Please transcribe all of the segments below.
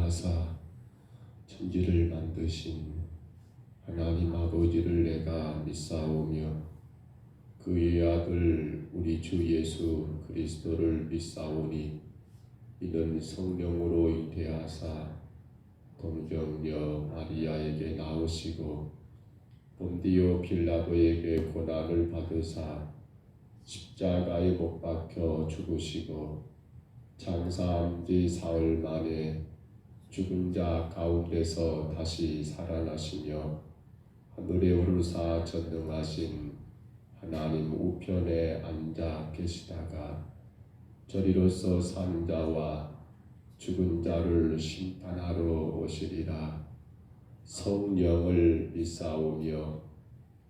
인도하사 천지를 만드신 하나님 아버지를 내가 믿사오며 그의 아들 우리 주 예수 그리스도를 믿사오니 이는 성령으로 잉태하사 동정녀 마리아에게 나오시고 본디오 빌라도에게 고난을 받으사 십자가에 못 박혀 죽으시고 장사한 지 사흘 만에 죽은 자 가운데서 다시 살아나시며 하늘에 오르사 전능하신 하나님 우편에 앉아 계시다가 저리로서 산 자와 죽은 자를 심판하러 오시리라. 성령을 믿사오며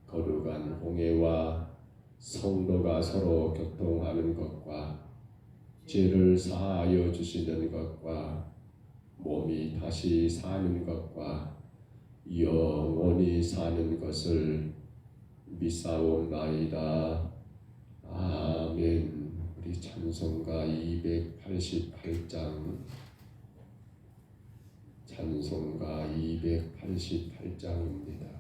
거룩한 홍해와 성도가 서로 교통하는 것과 죄를 사하여 주시는 것과 몸이 다시 사는 것과 영원히 사는 것을 믿사옵나이다. 아멘. 우리 찬송가 288장 찬송가 288장입니다.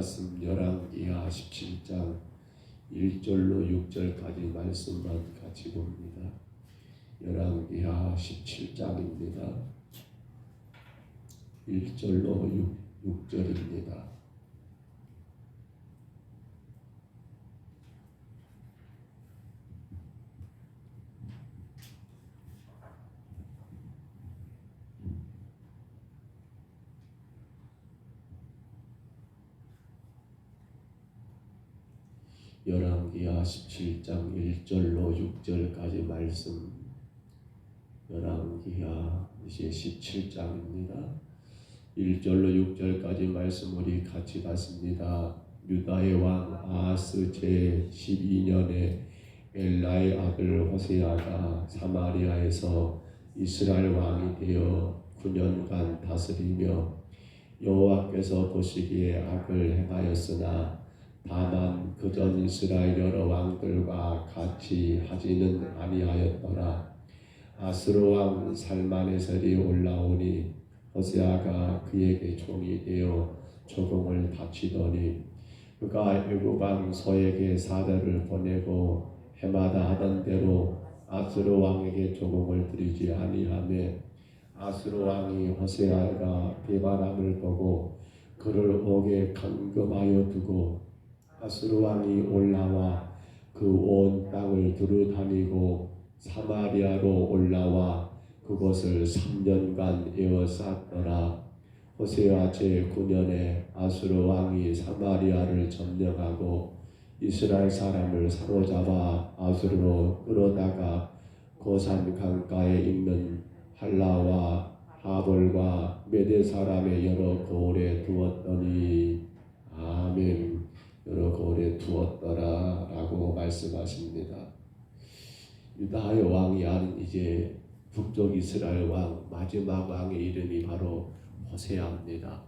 말씀 열왕기하 17장 1절로 6절까지 말씀만 같이 봅니다. 열왕기하 17장입니다. 1절로 6절입니다. 열왕기하 17장 1절로 6절까지 말씀. 열왕기하 이제 17장입니다. 1절로 6절까지 말씀 우리 같이 봤습니다. 유다의 왕 아하스 제 12년에 엘라의 아들 호세아가 사마리아에서 이스라엘 왕이 되어 9년간 다스리며 여호와께서 보시기에 악을 행하였으나 다만 그전 이스라엘 여러 왕들과 같이 하지는 아니하였더라. 아스로 왕 살마네셀이 올라오니 호세아가 그에게 종이 되어 조공을 바치더니 그가 애굽 왕 소에게 사자를 보내고 해마다 하던 대로 아스로 왕에게 조공을 드리지 아니하며 아스로 왕이 호세아가 배반함을 보고 그를 옥에 감금하여 두고 아스로 왕이 올라와 그 온 땅을 두루 다니고 사마리아로 올라와 그곳을 3년간 에워쌌더라. 호세아 제9년에 아수르 왕이 사마리아를 점령하고 이스라엘 사람을 사로잡아 아수르로 끌어다가 고산 강가에 있는 할라와 하볼과 메대 사람의 여러 고을에 두었더니 아멘. 여러 고을에 두었더라 라고 말씀하십니다. 유다의 왕이 아닌 이제 북쪽 이스라엘 왕 마지막 왕의 이름이 바로 호세아입니다.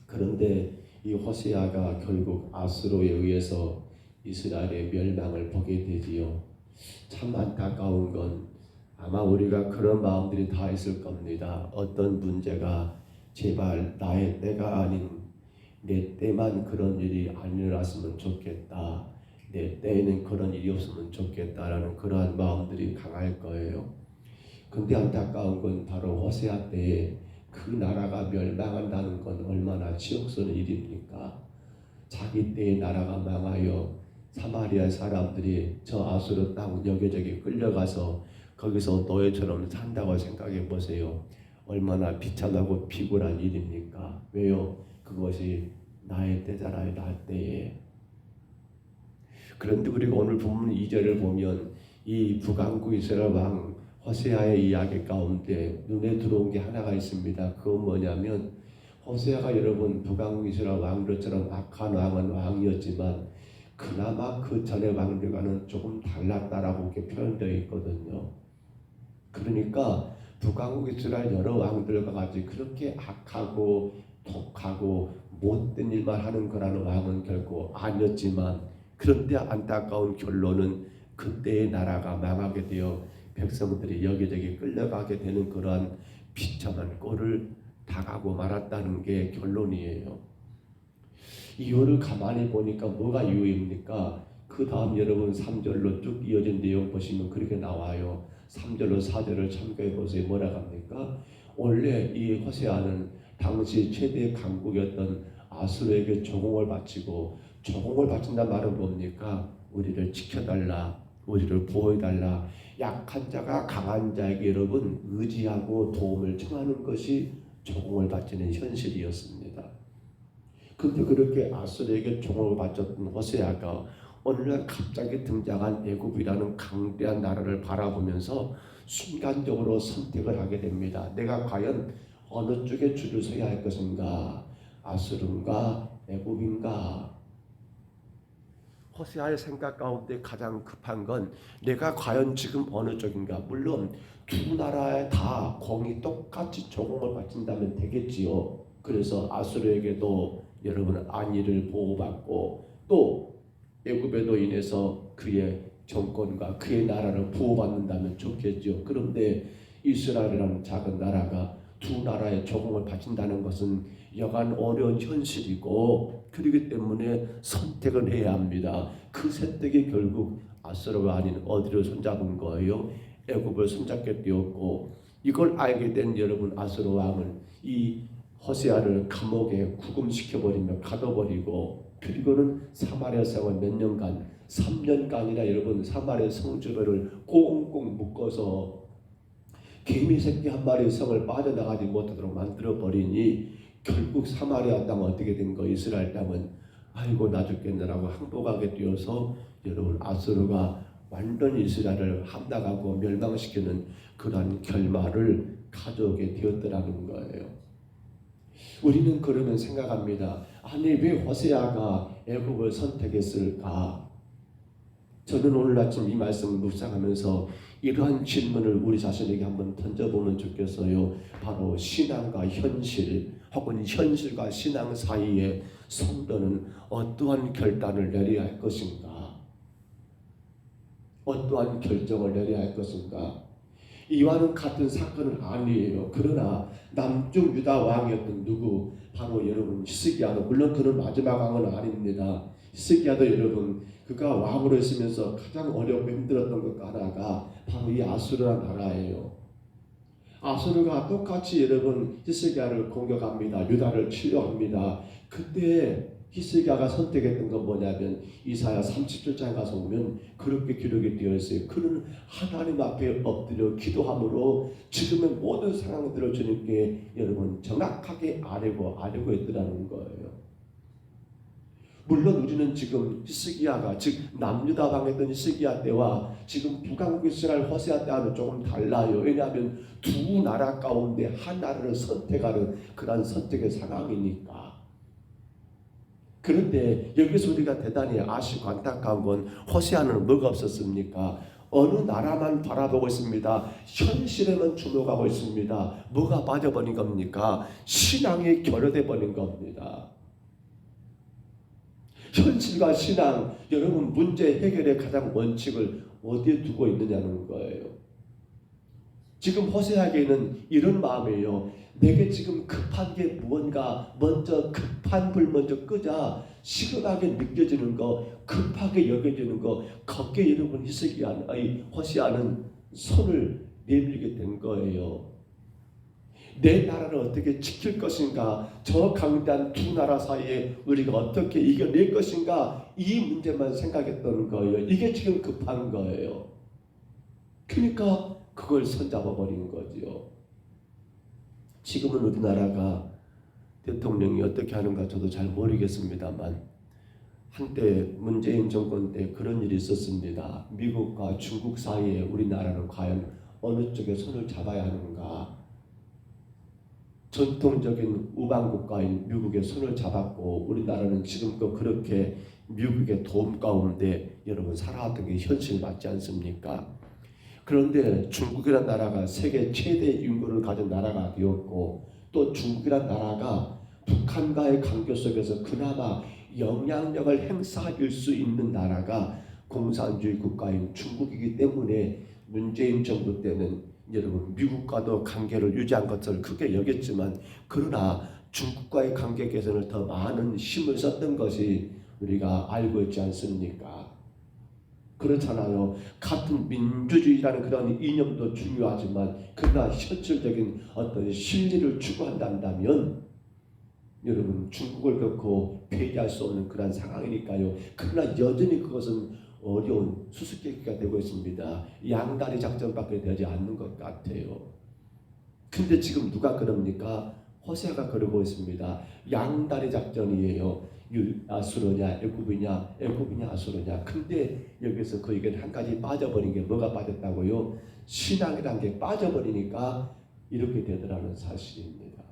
그런데 이 호세아가 결국 아수르에 의해서 이스라엘의 멸망을 보게 되지요. 참 안타까운 건 아마 우리가 그런 마음들이 다 있을 겁니다. 어떤 문제가 제발 나의 때가 아닌 내 때만 그런 일이 안 일어났으면 좋겠다. 내 때에는 그런 일이 없으면 좋겠다라는 그러한 마음들이 강할 거예요. 근데 안타까운 건 바로 호세아 때에 그 나라가 멸망한다는 건 얼마나 치욕스러운 일입니까? 자기 때의 나라가 망하여 사마리아 사람들이 저 아수르 땅 여기저기 끌려가서 거기서 노예처럼 산다고 생각해 보세요. 얼마나 비참하고 비굴한 일입니까? 왜요? 그것이 나의 때잖아요. 나 때에. 그런데 우리가 오늘 본문 2절을 보면 이 북왕국 이스라엘 왕 호세아의 이야기 가운데 눈에 들어온 게 하나가 있습니다. 그건 뭐냐면 호세아가 여러분 북왕국 이스라엘 왕들처럼 악한 왕은 왕이었지만 그나마 그 전의 왕들과는 조금 달랐다라고 이렇게 표현되어 있거든요. 그러니까 북왕국 이스라엘 여러 왕들과 같이 그렇게 악하고 독하고 못된 일만 하는 거라는 왕은 결코 아니었지만 그런데 안타까운 결론은 그때의 나라가 망하게 되어 백성들이 여기저기 끌려가게 되는 그러한 비참한 꼴을 당하고 말았다는 게 결론이에요. 이유를 가만히 보니까 뭐가 이유입니까? 그 다음 여러분 3절로 쭉 이어진 내용 보시면 그렇게 나와요. 3절로 4절을 참고해 보세요. 뭐라고 합니까? 원래 이 호세아는 당시 최대 강국이었던 아수르에게 조공을 바치고 조공을 바친다는 말은 뭡니까? 우리를 지켜달라, 우리를 보호해달라. 약한 자가 강한 자에게 여러분 의지하고 도움을 청하는 것이 조공을 바치는 현실이었습니다. 근데 그렇게 아수르에게 조공을 바쳤던 호세아가 어느 날 갑자기 등장한 애굽이라는 강대한 나라를 바라보면서 순간적으로 선택을 하게 됩니다. 내가 과연 어느 쪽에 줄을 서야 할 것인가? 아수르인가? 애굽인가? 호세아의 생각 가운데 가장 급한 건 내가 과연 지금 어느 쪽인가? 물론 두 나라에 다 공이 똑같이 조공을 바친다면 되겠지요. 그래서 아수르에게도 여러분 안위를 보호받고 또 애굽에도 인해서 그의 정권과 그의 나라를 보호받는다면 좋겠죠. 그런데 이스라엘이라는 작은 나라가 두 나라의 조공을 바친다는 것은 여간 어려운 현실이고 그렇기 때문에 선택을 해야 합니다. 그 선택이 결국 아수르가 아닌 어디를 손잡은 거예요? 애굽을 손잡게 되었고 이걸 알게 된 여러분 아수르 왕은 이 호세아를 감옥에 구금시켜버리며 가둬버리고 그리고는 사마리아 성을 몇 년간 3년간이나 여러분 사마리아 성 주변을 꽁꽁 묶어서 개미 새끼 한 마리 성을 빠져나가지 못하도록 만들어버리니 결국 사마리아 땅은 어떻게 된 거? 이스라엘 땅은 아이고 나 죽겠느라고 항복하게 되어서 여러분 아수르가 완전히 이스라엘을 함락하고 멸망시키는 그러한 결말을 가져오게 되었더라는 거예요. 우리는 그러면 생각합니다. 아니 왜 호세아가 애굽을 선택했을까? 저는 오늘 아침 이 말씀을 묵상하면서 이러한 질문을 우리 자신에게 한번 던져보면 좋겠어요. 바로 신앙과 현실 혹은 현실과 신앙 사이에 성도는 어떠한 결단을 내려야 할 것인가? 어떠한 결정을 내려야 할 것인가? 이와는 같은 사건은 아니에요. 그러나 남쪽 유다 왕이었던 누구? 바로 여러분 히스기야도, 물론 그는 마지막 왕은 아닙니다. 히스기야도 여러분 그가 왕으로 있으면서 가장 어렵고 힘들었던 것 하나가 바로 이 아수르라는 나라예요. 아수르가 똑같이 여러분 히스기야를 공격합니다. 유다를 치료합니다. 그때 히스기야가 선택했던 건 뭐냐면 이사야 37장에 가서 보면 그렇게 기록이 되어 있어요. 그는 하나님 앞에 엎드려 기도함으로 지금의 모든 상황들을 주님께 여러분 정확하게 아뢰고 있더라는 거예요. 물론 우리는 지금 히스기야가 즉 남유다 방했던 히스기야 때와 지금 북왕국 이스라엘 호세아 때와는 조금 달라요. 왜냐하면 두 나라 가운데 한 나라를 선택하는 그런 선택의 상황이니까. 그런데 여기서 우리가 대단히 아쉽고 안타까운 건 호세아는 뭐가 없었습니까? 어느 나라만 바라보고 있습니다. 현실에만 주목하고 있습니다. 뭐가 빠져버린 겁니까? 신앙이 결여돼 버린 겁니다. 현실과 신앙, 여러분 문제 해결의 가장 원칙을 어디에 두고 있느냐는 거예요. 지금 호세아에게는 이런 마음이에요. 내게 지금 급한 게 무언가 먼저 급한 불 먼저 끄자. 시급하게 느껴지는 거, 급하게 여겨지는 거, 거기에 여러분 호세아는 손을 내밀게 된 거예요. 내 나라를 어떻게 지킬 것인가, 저 강대한 두 나라 사이에 우리가 어떻게 이겨낼 것인가, 이 문제만 생각했던 거예요. 이게 지금 급한 거예요. 그러니까 그걸 손잡아버린 거죠. 지금은 우리나라가 대통령이 어떻게 하는가 저도 잘 모르겠습니다만 한때 문재인 정권 때 그런 일이 있었습니다. 미국과 중국 사이에 우리나라는 과연 어느 쪽에 손을 잡아야 하는가. 전통적인 우방국가인 미국의 손을 잡았고 우리나라는 지금껏 그렇게 미국의 도움 가운데 여러분 살아왔던 게 현실 맞지 않습니까? 그런데 중국이란 나라가 세계 최대 인구를 가진 나라가 되었고 또 중국이란 나라가 북한과의 관계 속에서 그나마 영향력을 행사할 수 있는 나라가 공산주의 국가인 중국이기 때문에 문재인 정부 때는 여러분 미국과도 관계를 유지한 것을 크게 여겼지만 그러나 중국과의 관계 개선을 더 많은 힘을 썼던 것이 우리가 알고 있지 않습니까? 그렇잖아요. 같은 민주주의라는 그런 이념도 중요하지만 그러나 현실적인 어떤 실리를 추구한다면 여러분 중국을 결코 배제할 수 없는 그런 상황이니까요. 그러나 여전히 그것은 어려운 수수께끼가 되고 있습니다. 양다리 작전밖에 되지 않는 것 같아요. 근데 지금 누가 그럽니까? 호세아가 그러고 있습니다. 양다리 작전이에요. 아수르냐 애굽이냐 아수르냐. 근데 여기서 그에게는 한 가지 빠져버린 게 뭐가 빠졌다고요? 신앙이란 게 빠져버리니까 이렇게 되더라는 사실입니다.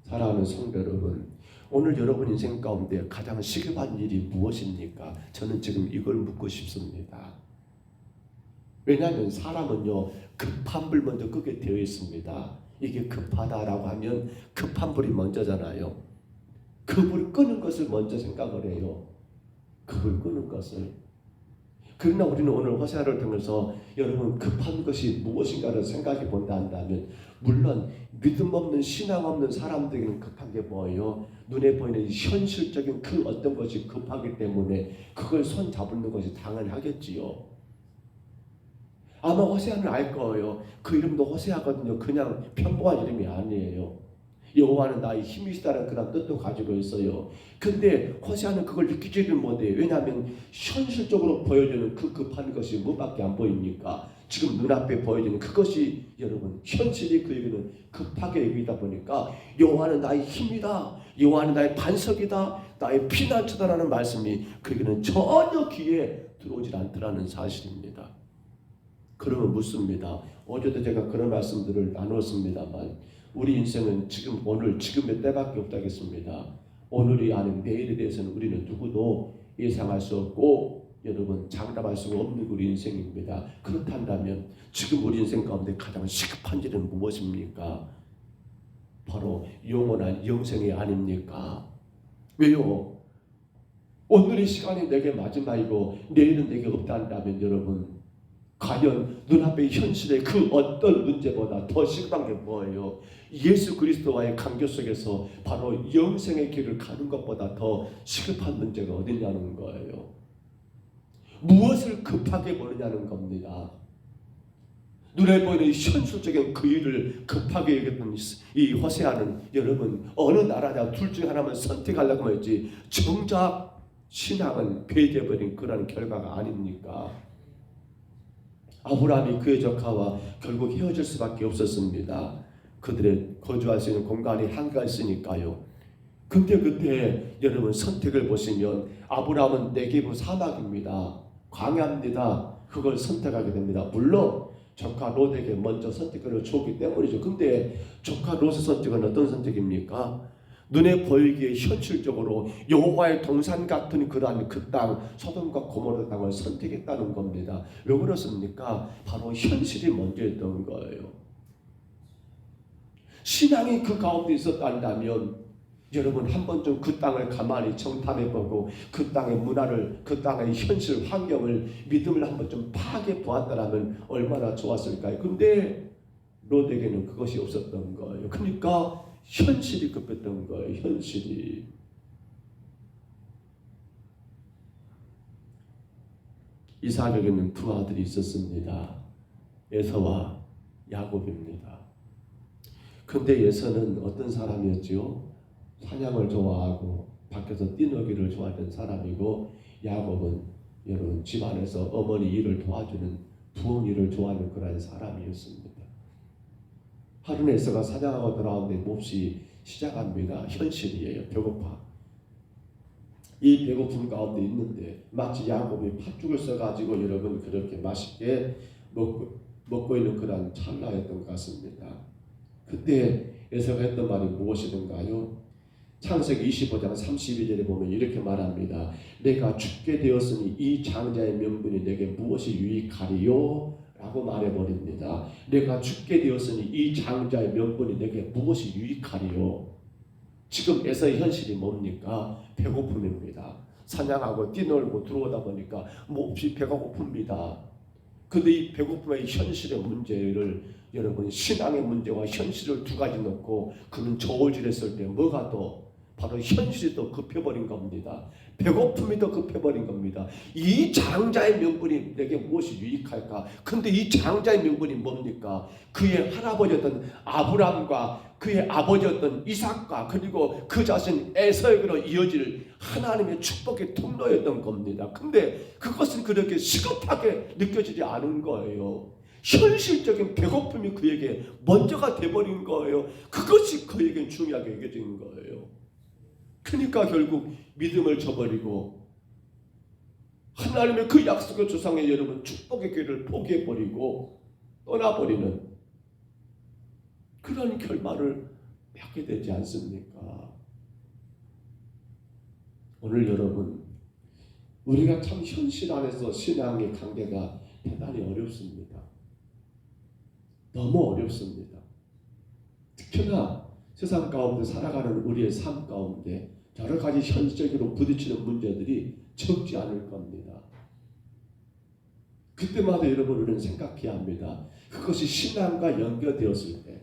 사랑하는 성도 여러분, 오늘 여러분 인생 가운데 가장 시급한 일이 무엇입니까? 저는 지금 이걸 묻고 싶습니다. 왜냐하면 사람은요 급한 불 먼저 끄게 되어 있습니다. 이게 급하다라고 하면 급한 불이 먼저잖아요. 그 불 끄는 것을 먼저 생각을 해요. 그 불 끄는 것을. 그러나 우리는 오늘 호세아를 통해서 여러분 급한 것이 무엇인가를 생각해 본다 한다면 물론 믿음 없는 신앙 없는 사람들에게는 급한 게 뭐예요? 눈에 보이는 현실적인 그 어떤 것이 급하기 때문에 그걸 손 잡는 것이 당연하겠지요. 아마 호세아는 알 거예요. 그 이름도 호세아거든요. 그냥 평범한 이름이 아니에요. 여호와는 나의 힘이시다는 그런 뜻도 가지고 있어요. 근데 호세아는 그걸 느끼지를 못해요. 왜냐하면 현실적으로 보여주는 그 급한 것이 뭐밖에 안 보입니까? 지금 눈앞에 보여지는 그것이 여러분 현실이 그에게는 급하게 여기다 보니까 여호와는 나의 힘이다, 여호와는 나의 반석이다, 나의 피난처다라는 말씀이 그에게는 전혀 귀에 들어오질 않더라는 사실입니다. 그러면 묻습니다. 어제도 제가 그런 말씀들을 나눴습니다만 우리 인생은 지금 오늘 지금의 때밖에 없다겠습니다. 오늘이 아닌 내일에 대해서는 우리는 누구도 예상할 수 없고 여러분 장담할 수가 없는 우리 인생입니다. 그렇다면 지금 우리 인생 가운데 가장 시급한 일은 무엇입니까? 바로 영원한 영생이 아닙니까? 왜요? 오늘의 시간이 내게 마지막이고 내일은 내게 없다면 여러분 과연 눈앞의 현실의 그 어떤 문제보다 더 시급한 게 뭐예요? 예수 그리스도와의 관계 속에서 바로 영생의 길을 가는 것보다 더 시급한 문제가 어디냐는 거예요. 무엇을 급하게 보느냐는 겁니다. 눈에 보이는 현실적인 그 일을 급하게 여겼던 이 호세아는 여러분 어느 나라냐 둘 중 하나만 선택하려고 했지 정작 신앙은 폐지해버린 그런 결과가 아닙니까? 아브라함이 그의 조카와 결국 헤어질 수밖에 없었습니다. 그들의 거주할 수 있는 공간이 한계가 있으니까요. 근데 그때 여러분 선택을 보시면 아브라함은 네게브 사막입니다. 광야입니다. 그걸 선택하게 됩니다. 물론 조카 롯에게 먼저 선택을 줬기 때문이죠. 근데 조카 롯의 선택은 어떤 선택입니까? 눈에 보이기에 현실적으로 여호와의 동산 같은 그러한 그 땅 소돔과 고모라 땅을 선택했다는 겁니다. 왜 그렇습니까? 바로 현실이 먼저였던 거예요. 신앙이 그 가운데 있었다면 여러분 한 번쯤 그 땅을 가만히 정탐해보고 그 땅의 문화를 그 땅의 현실 환경을 믿음을 한 번쯤 파악해 보았다면 얼마나 좋았을까요? 근데 롯에게는 그것이 없었던 거예요. 그러니까 현실이 급했던 거예요. 현실이. 이삭에게는 두 아들이 있었습니다. 에서와 야곱입니다. 근데 에서는 어떤 사람이었지요? 사냥을 좋아하고 밖에서 뛰놀기를 좋아하던 사람이고 야곱은 여러분 집안에서 어머니 일을 도와주는 부엌 일을 좋아하는 그런 사람이었습니다. 하루는 에서가 사냥하고 돌아오는데 몹시 시작합니다. 현실이에요. 배고파. 이 배고픔 가운데 있는데 마치 야곱이 팥죽을 써가지고 여러분 그렇게 맛있게 먹고 있는 그런 찰나였던 것 같습니다. 그때 에서가 했던 말이 무엇이던가요? 창세기 25장 32절에 보면 이렇게 말합니다. 내가 죽게 되었으니 이 장자의 명분이 내게 무엇이 유익하리요? 라고 말해버립니다. 내가 죽게 되었으니 이 장자의 명분이 내게 무엇이 유익하리요? 지금 에서의 현실이 뭡니까? 배고픔입니다. 사냥하고 뛰놀고 들어오다 보니까 몹시 배가 고픕니다. 근데 이 배고픔의 현실의 문제를 여러분 신앙의 문제와 현실을 두 가지 놓고 그는 저울질했을 때 뭐가 더 바로 현실이 더 급해버린 겁니다. 배고픔이 더 급해버린 겁니다. 이 장자의 명분이 내게 무엇이 유익할까? 근데 이 장자의 명분이 뭡니까? 그의 할아버지였던 아브람과 그의 아버지였던 이삭과 그리고 그 자신 에서에게로 이어질 하나님의 축복의 통로였던 겁니다. 근데 그것은 그렇게 시급하게 느껴지지 않은 거예요. 현실적인 배고픔이 그에게 먼저가 돼버린 거예요. 그것이 그에게 중요하게 여겨진 거예요. 그러니까 결국 믿음을 저버리고 하나님의 그 약속의 조상의 여러분 축복의 길을 포기해버리고 떠나버리는 그런 결말을 맺게 되지 않습니까? 오늘 여러분 우리가 참 현실 안에서 신앙의 관계가 대단히 어렵습니다. 너무 어렵습니다. 특히나 세상 가운데 살아가는 우리의 삶 가운데 여러 가지 현실적으로 부딪히는 문제들이 적지 않을 겁니다. 그때마다 여러분 우리는 생각해야 합니다. 그것이 신앙과 연결되었을 때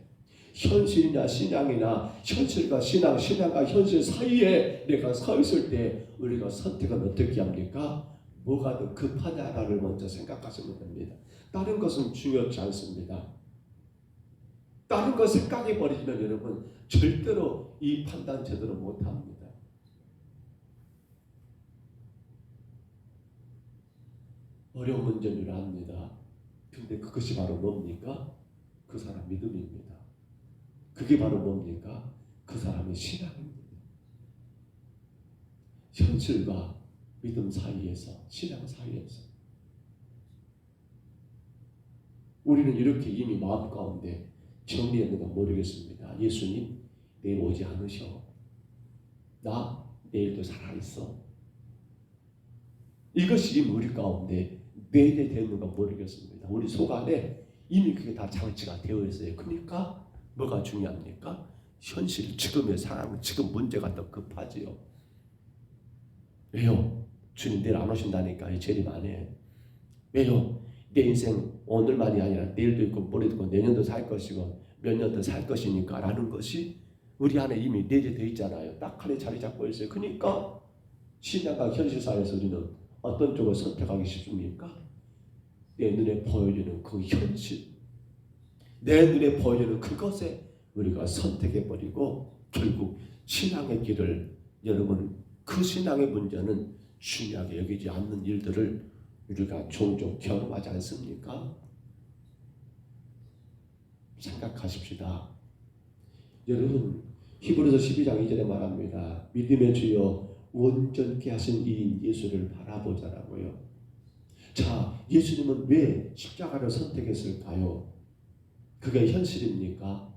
현실이냐 신앙이나 현실과 신앙, 신앙과 현실 사이에 내가 서 있을 때 우리가 선택은 어떻게 합니까? 뭐가 더 급하냐를 먼저 생각하시면 됩니다. 다른 것은 중요하지 않습니다. 다른 거 생각해 버리면 여러분 절대로 이 판단 제대로 못합니다. 어려운 문제는 줄 압니다. 근데 그것이 바로 뭡니까? 그 사람 믿음입니다. 그게 바로 뭡니까? 그 사람의 신앙입니다. 현실과 믿음 사이에서, 신앙 사이에서 우리는 이렇게 이미 마음 가운데 정리했는가 모르겠습니다. 예수님 내일 오지 않으셔. 나 내일도 살아있어. 이것이 이미 우리 가운데 내일이 되는가 모르겠습니다. 우리 속 안에 이미 그게 다 장치가 되어 있어요. 그러니까 뭐가 중요합니까? 현실, 지금의 상황, 지금 문제가 더 급하지요. 왜요? 주님 내일 안 오신다니까 재림 안 해. 왜요? 내 인생 오늘만이 아니라 내일도 있고 모레도 있고 내년도 살 것이고 몇 년 더 살 것이니까 라는 것이 우리 안에 이미 내재되어 있잖아요. 딱 하나에 자리 잡고 있어요. 그러니까 신앙과 현실 사회에서 우리는 어떤 쪽을 선택하기 쉽습니까? 내 눈에 보여지는 그 현실, 내 눈에 보여지는 그것에 우리가 선택해버리고 결국 신앙의 길을, 여러분 그 신앙의 문제는 중요하게 여기지 않는 일들을 우리가 종종 경험하지 않습니까? 생각하십시다. 여러분 히브리서 12장 2절에 말합니다. 믿음의 주여 온전케 하신 이인 예수를 바라보자라고요. 자, 예수님은 왜 십자가를 선택했을까요? 그게 현실입니까?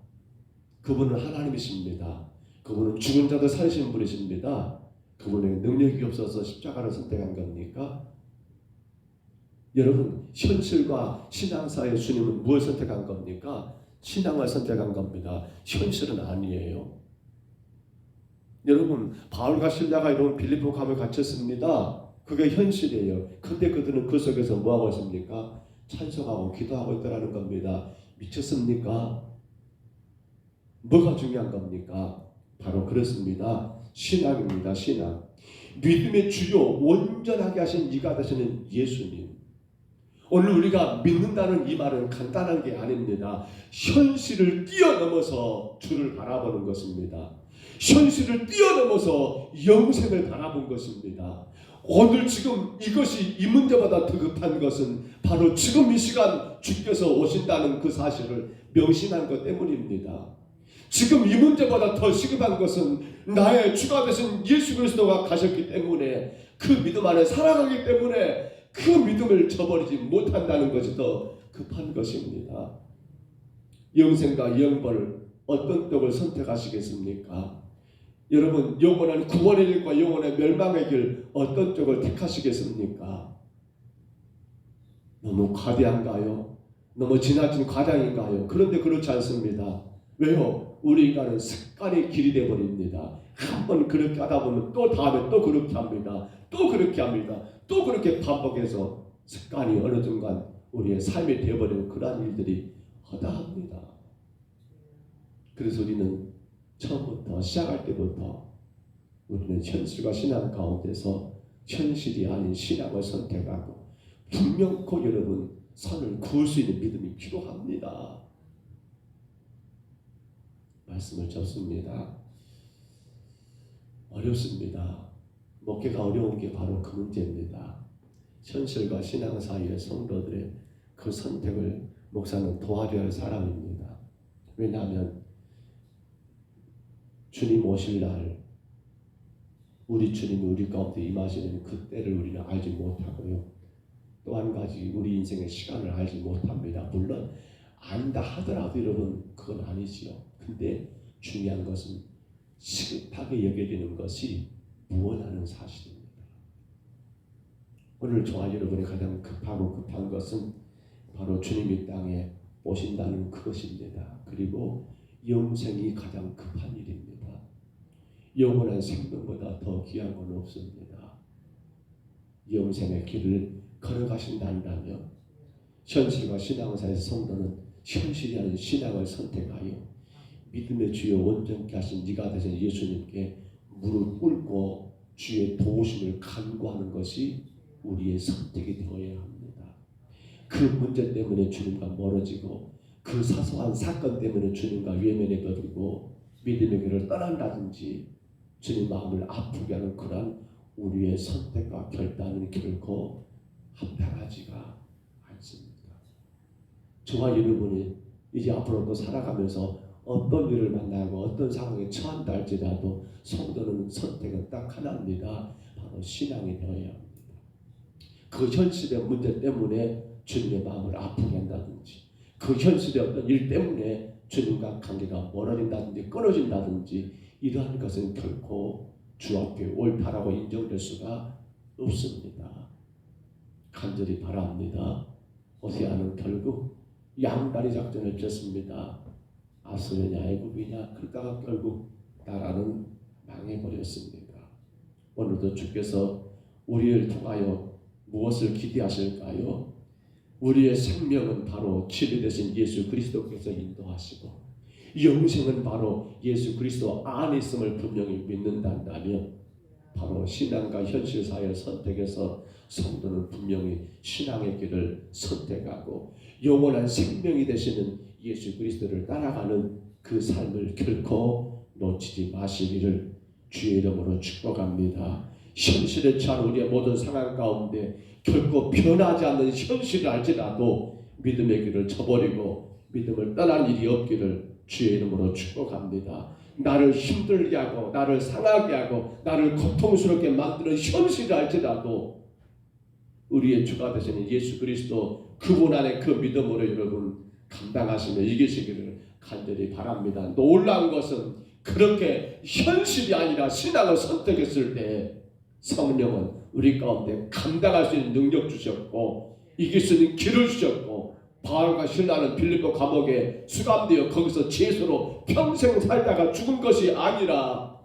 그분은 하나님이십니다. 그분은 죽은 자도 살리시는 분이십니다. 그분의 능력이 없어서 십자가를 선택한 겁니까? 여러분 현실과 신앙 사이의 주님은 무엇을 선택한 겁니까? 신앙을 선택한 겁니다. 현실은 아니에요. 여러분 바울과 실라가 이런 빌립보 감을 갇혔습니다. 그게 현실이에요. 근데 그들은 그 속에서 뭐하고 있습니까? 찬송하고 기도하고 있다는 겁니다. 미쳤습니까? 뭐가 중요한 겁니까? 바로 그렇습니다. 신앙입니다. 신앙. 믿음의 주요 온전하게 하신 이가 되시는 예수님. 오늘 우리가 믿는다는 이 말은 간단한 게 아닙니다. 현실을 뛰어넘어서 주를 바라보는 것입니다. 현실을 뛰어넘어서 영생을 바라본 것입니다. 오늘 지금 이것이 이 문제보다 더 급한 것은 바로 지금 이 시간 주께서 오신다는 그 사실을 명심한 것 때문입니다. 지금 이 문제보다 더 시급한 것은 나의 주가 되신 예수 그리스도가 가셨기 때문에 그 믿음 안에 살아가기 때문에 그 믿음을 저버리지 못한다는 것이 더 급한 것입니다. 영생과 영벌 어떤 쪽을 선택하시겠습니까? 여러분 영원한 구원의 길과 영원의 멸망의 길 어떤 쪽을 택하시겠습니까? 너무 과대한가요? 너무 지나친 과장인가요? 그런데 그렇지 않습니다. 왜요? 우리 인간은 습관의 길이 되어버립니다. 한번 그렇게 하다 보면 또 다음에 또 그렇게 합니다. 또 그렇게 합니다. 또 그렇게 반복해서 습관이 어느 순간 우리의 삶이 되어버리는 그러한 일들이 허다합니다. 그래서 우리는 처음부터 시작할 때부터 우리는 현실과 신앙 가운데서 현실이 아닌 신앙을 선택하고 분명코 여러분 선을 그을 수 있는 믿음이 필요합니다. 말씀을 접습니다. 어렵습니다. 목회가 어려운 게 바로 그 문제입니다. 현실과 신앙 사이의 성도들의 그 선택을 목사는 도와줘야 할 사람입니다. 왜냐하면 주님 오실 날 우리 주님이 우리 가운데 임하시는 그때를 우리는 알지 못하고요. 또 한 가지 우리 인생의 시간을 알지 못합니다. 물론 안다 하더라도 여러분 그건 아니지요. 근데 중요한 것은 시급하게 여겨지는 것이 무언하는 사실입니다. 오늘 저와 여러분이 가장 급하고 급한 것은 바로 주님이 땅에 오신다는 그것입니다. 그리고 영생이 가장 급한 일입니다. 영원한 생명보다 더 귀한 건 없습니다. 영생의 길을 걸어가신다면 현실과 신앙 사이에서 성도는 현실이 아닌 신앙을 선택하여 믿음의 주여 온전케 하신 이가 되신 예수님께 무릎 꿇고 주의 도우심을 간구하는 것이 우리의 선택이 되어야 합니다. 그 문제 때문에 주님과 멀어지고 그 사소한 사건 때문에 주님과 외면해 버리고 믿음의 길을 떠난다든지 주님 마음을 아프게 하는 그런 우리의 선택과 결단은 결코 합당하지가 않습니다. 저와 여러분이 이제 앞으로도 살아가면서 어떤 일을 만나고 어떤 상황에 처한다 할지라도 성도는 선택은 딱 하나입니다. 바로 신앙이 되어야 합니다. 그 현실의 문제 때문에 주님의 마음을 아프게 한다든지 그 현실의 어떤 일 때문에 주님과 관계가 멀어진다든지 끊어진다든지 이러한 것은 결코 주 앞에 옳다라고 인정될 수가 없습니다. 간절히 바랍니다. 호세아는 결국 양다리 작전을 폈습니다. 아수르냐 애굽이냐 그러다가 결국 나라는 망해버렸습니다. 오늘도 주께서 우리를 통하여 무엇을 기대하실까요? 우리의 생명은 바로 진리 되신 예수 그리스도께서 인도하시고 영생은 바로 예수 그리스도 안에 있음을 분명히 믿는다면 바로 신앙과 현실 사이의 선택에서 성도는 분명히 신앙의 길을 선택하고 영원한 생명이 되시는 예수 그리스도를 따라가는 그 삶을 결코 놓치지 마시기를 주의 이름으로 축복합니다. 현실에 처한 우리의 모든 상황 가운데 결코 변하지 않는 현실을 알지라도 믿음의 길을 저버리고 믿음을 떠난 일이 없기를 주의 이름으로 축복합니다. 나를 힘들게 하고 나를 상하게 하고 나를 고통스럽게 만드는 현실을 알지라도 우리의 주가 되시는 예수 그리스도 그분 안에 그 믿음으로 여러분 감당하시며 이기시기를 간절히 바랍니다. 놀라운 것은 그렇게 현실이 아니라 신앙을 선택했을 때 성령은 우리 가운데 감당할 수 있는 능력 주셨고 이길 수 있는 길을 주셨고 바울과 실라는 빌립보 감옥에 수감되어 거기서 죄수로 평생 살다가 죽은 것이 아니라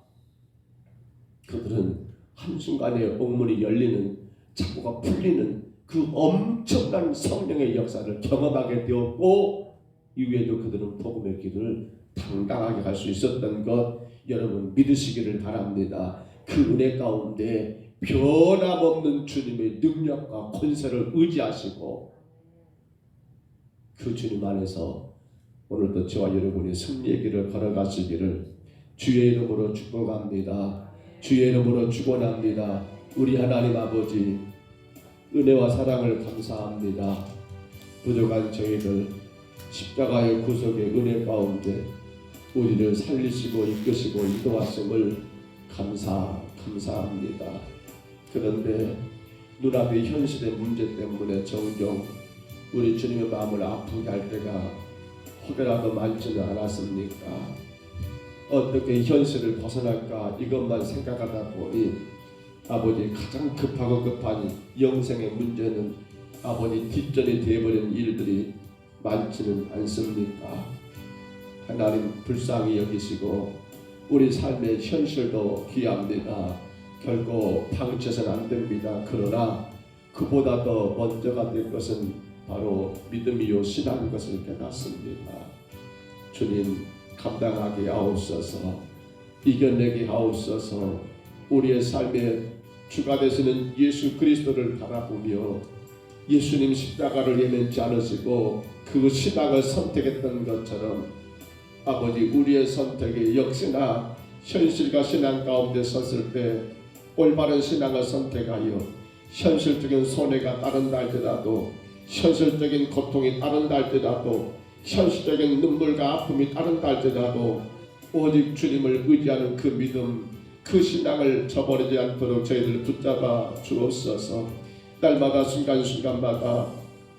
그들은 한순간에 옥문이 열리는 창고가 풀리는 그 엄청난 성령의 역사를 경험하게 되었고 이후에도 그들은 복음의 길을 당당하게 갈 수 있었던 것 여러분 믿으시기를 바랍니다. 그 은혜 가운데 변함없는 주님의 능력과 권세를 의지하시고 그 주님 안에서 오늘도 저와 여러분이 승리의 길을 걸어가시기를 주의 이름으로 축복합니다. 주의 이름으로 축원합니다. 우리 하나님 아버지 은혜와 사랑을 감사합니다. 부족한 저희들 십자가의 구속의 은혜 가운데 우리를 살리시고 이끄시고 인도하심을 감사합니다. 그런데 눈앞의 현실의 문제 때문에 종종 우리 주님의 마음을 아프게 할 때가 혹여라도 많지는 않았습니까? 어떻게 현실을 벗어날까 이것만 생각하다 보니 아버지 가장 급한 영생의 문제는 아버지 뒷전이 되어버린 일들이 많지는 않습니까? 하나님 불쌍히 여기시고 우리 삶의 현실도 귀합니다. 결코 방치해서는 안 됩니다. 그러나 그보다 더 먼저가 될 것은 바로 믿음이요 신앙인 것을 깨닫습니다. 주님 감당하게 하옵소서. 이겨내게 하옵소서. 우리의 삶의 주가 되시는 예수 그리스도를 바라보며 예수님 십자가를 예면치 않으시고 그 신앙을 선택했던 것처럼 아버지 우리의 선택이 역시나 현실과 신앙 가운데 섰을 때 올바른 신앙을 선택하여 현실적인 손해가 따른다 할지라도 현실적인 고통이 따른다 할지라도 현실적인 눈물과 아픔이 따른다 할지라도 오직 주님을 의지하는 그 믿음 그 신앙을 저버리지 않도록 저희들 붙잡아 주옵소서. 날마다 순간순간마다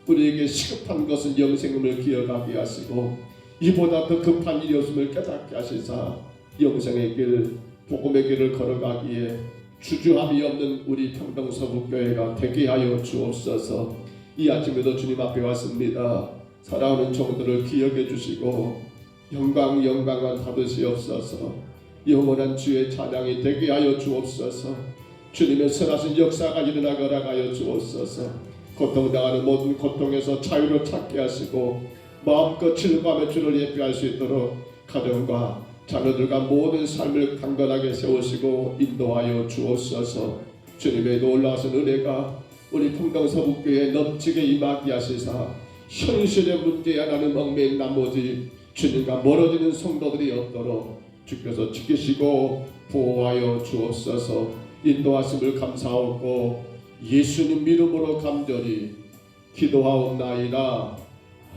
우리에게 시급한 것은 영생을 기억하게 하시고 이보다 더 급한 일이 없음을 깨닫게 하시사 영생의 길 복음의 길을 걸어가기에 주저함이 없는 우리 평동서북교회가 되게 하여 주옵소서. 이 아침에도 주님 앞에 왔습니다. 사랑하는 종들을 기억해 주시고 영광을 받으시옵소서. 영원한 주의 찬양이 되게 하여 주옵소서. 주님의 선하신 역사가 일어나게 하여 주옵소서. 고통당하는 모든 고통에서 자유를 찾게 하시고 마음껏 즐거움의 주를 예배할 수 있도록 가정과 자녀들과 모든 삶을 강건하게 세우시고 인도하여 주옵소서. 주님의 놀라우신 은혜가 우리 풍덩서북교회에 넘치게 임하게 하시사 현실의 문제에 하나님 얽매인 나머지 주님과 멀어지는 성도들이 없도록 주께서 지키시고 보호하여 주옵소서. 인도하심을 감사하고 예수님 이름으로 간절히 기도하옵나이다.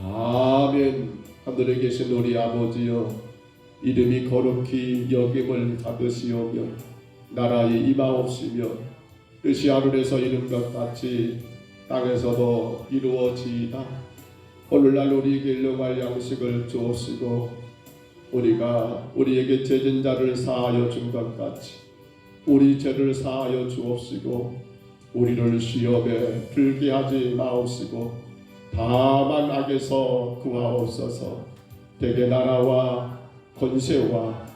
아멘. 하늘에 계신 우리 아버지여, 이름이 거룩히 여김을 받으시오며 나라에 임하옵시며 뜻이 하늘에서 이룬 것 같이 땅에서도 이루어지이다. 오늘날 우리에게 일용할 양식을 주옵시고 우리가 우리에게 죄진 자를 사하여 준 것 같이 우리 죄를 사하여 주옵시고 우리를 시험에 들게 하지 마옵시고 다만 악에서 구하옵소서. 대개 나라와 권세와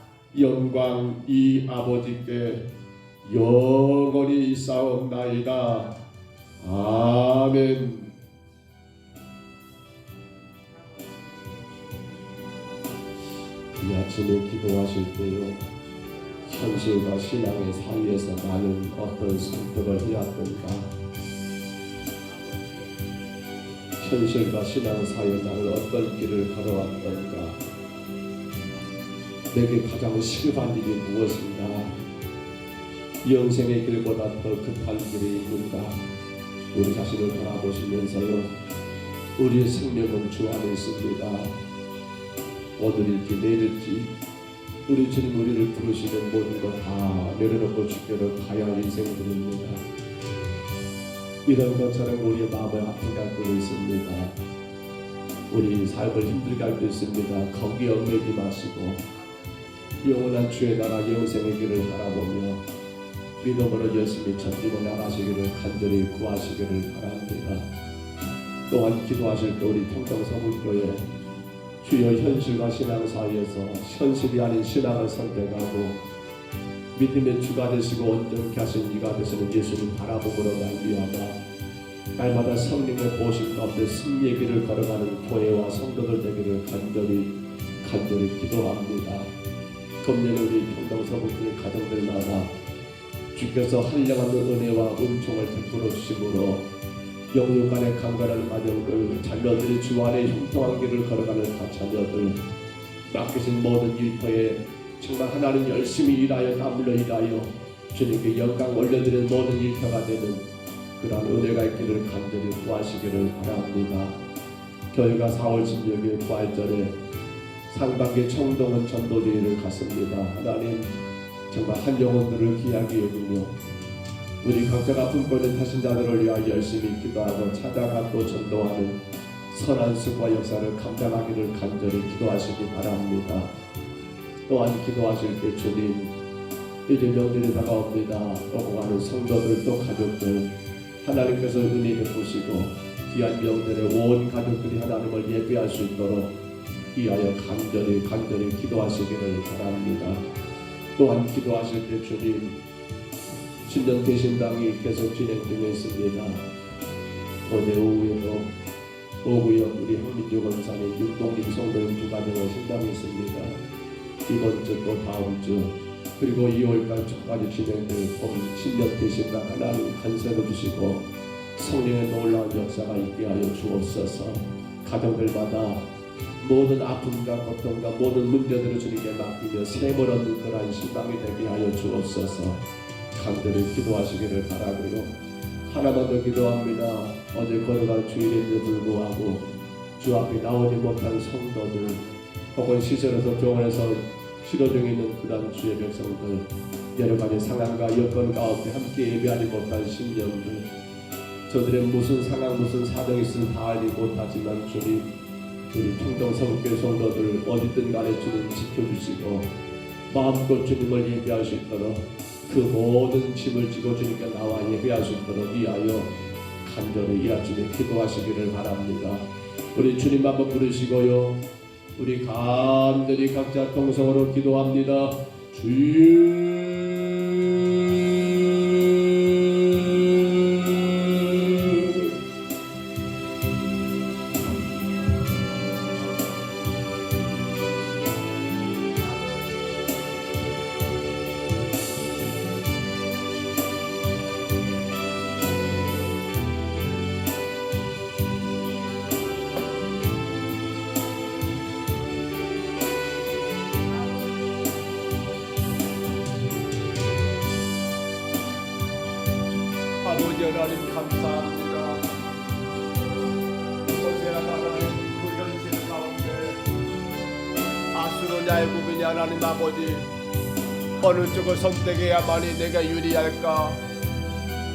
영광 이 아버지께 영원히 있사옵나이다. 아멘. 이 아침에 기도하실 때요, 현실과 신앙의 사이에서 나는 어떤 선택을 해왔던가, 현실과 신앙 사이에 나는 어떤 길을 걸어왔던가, 내게 가장 시급한 일이 무엇인가, 영생의 길보다 더 급한 길이 있는가, 우리 자신을 돌아보시면서요, 우리의 생명은 주 안에 있습니다. 오늘일지 내일일지 우리 주님 우리를 부르시는 모든 것 다 내려놓고 주께로 가야 할 인생들입니다. 이런 것처럼 우리의 마음을 아프게 할 때도 있습니다. 우리 삶을 힘들게 할 때 있습니다. 거기에 얽매이지 마시고 영원한 주의 나라 영생의 길을 바라보며 믿음으로 열심히 전진해 나가시기를 간절히 구하시기를 바랍니다. 또한 기도하실 때 우리 평정서문교회 주여 현실과 신앙 사이에서 현실이 아닌 신앙을 선택하고 믿음의 주가 되시고 온전케 하신 이가 되시는 예수님 바라봄으로 말미암아 날마다 성령의 보신 가운데 승리의 길을 걸어가는 교회와 성도들 되기를 간절히 기도합니다. 금년 우리 평정서문교회 가정들마다 주께서 한량없는 은혜와 은총을 베풀어 주심으로 영육간의 강건한 가정들, 자녀들이 주 안에 형통한 길을 걸어가는 다 자녀들, 맡기신 모든 일터에 정말 하나님 열심히 일하여 땀흘려 일하여 주님께 영광 올려드리는 모든 일터가 되는 그러한 은혜가 있기를 간절히 구하시기를 바랍니다. 교회가 4월 16일 부활절에 상반기 청동원 전도대회를 갖습니다. 하나님 정말 한 영혼들을 귀하게 여기며 우리 각자가 품고 있는 타신자들을 위하여 열심히 기도하고 찾아가 또 전도하는 선한 수고와 역사를 감당하기를 간절히 기도하시기 바랍니다. 또한 기도하실 때 주님, 이제 명절이 다가옵니다. 오고 가는 성도들 또 가족들 하나님께서 은혜 베푸시고 귀한 명절에 온 가족들이 하나님을 예배할 수 있도록 이하여 간절히 기도하시기를 바랍니다. 또한 기도하실 때 주님, 신령 대신당이 계속 진행 중에 있습니다. 어제 오후에도 오구역 우리 한민주 권사님 육동림 성도님 두 가정의 신당이 있습니다. 이번 주 또 다음 주 그리고 2월달 초까지 진행될 봄 신령 대신당 하나님 간세를 주시고 성령의 놀라운 역사가 있게 하여 주옵소서. 가정들마다 모든 아픔과 고통과 모든 문제들을 주님께 맡기며 샘을 얻는 그러한 신당이 되게 하여 주옵소서. 간절히 기도하시기를 바라고요. 하나만 더 기도합니다. 어제 걸어간 주일인데 불구하고 주 앞에 나오지 못한 성도들 혹은 시설에서 병원에서 치료 중에 있는 그런 주의 백성들 여러 가지 상황과 여건 가운데 함께 예배하지 못한 심령들 저들의 무슨 상황 무슨 사정이 있으면 다 알지 못하지만 주님 우리 평정서문교회 성도들 어디든 간에 주님 지켜주시고 마음껏 주님을 예배할 수 있도록 그 모든 짐을 지고 주님께 나와 예배할 수 있도록 위하여 간절히 이 아침에 기도하시기를 바랍니다. 우리 주님 한번 부르시고요. 우리 간절히 각자 통성으로 기도합니다. 주여 아버지 하나님 감사합니다. 호세아가 하나님 그 현실 가운데 아수르냐 애굽이냐 하나님 아버지 어느 쪽을 선택해야만이 내가 유리할까,